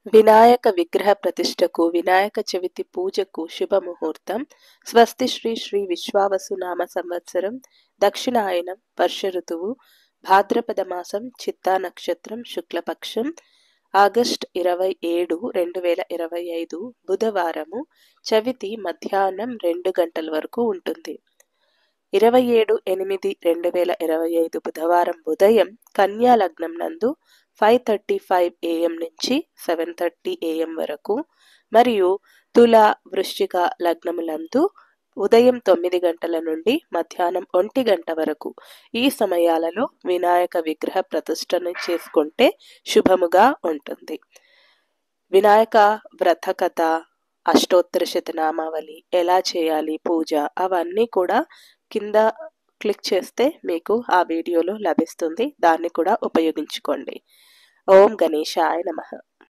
వినాయక విగ్రహ ప్రతిష్టకు వినాయక చవితి పూజకు శుభముహూర్తం. స్వస్తి శ్రీ శ్రీ విశ్వావసు నామ సంవత్సరం దక్షిణాయనం వర్ష ఋతువు భాద్రపద మాసం చిత్తా నక్షత్రం శుక్లపక్షం ఆగస్ట్ 27, 2025 బుధవారము. చవితి మధ్యాహ్నం 2 గంటల వరకు ఉంటుంది. 27/8/2025 బుధవారం ఉదయం కన్యా లగ్నం నందు 5:35 AM నుంచి 7:30 AM వరకు మరియు తుల వృశ్చిక లగ్నములందు ఉదయం 9 గంటల నుండి మధ్యాహ్నం 1 గంట వరకు ఈ సమయాలలో వినాయక విగ్రహ ప్రతిష్టను చేసుకుంటే శుభముగా ఉంటుంది. వినాయక వ్రత కథ, అష్టోత్తర శతనామావళి, ఎలా చేయాలి పూజ, అవన్నీ కూడా కింద క్లిక్ చేస్తే మీకు ఆ వీడియోలో లభిస్తుంది. దాన్ని కూడా ఉపయోగించుకోండి. ఓం గణేశాయ నమః.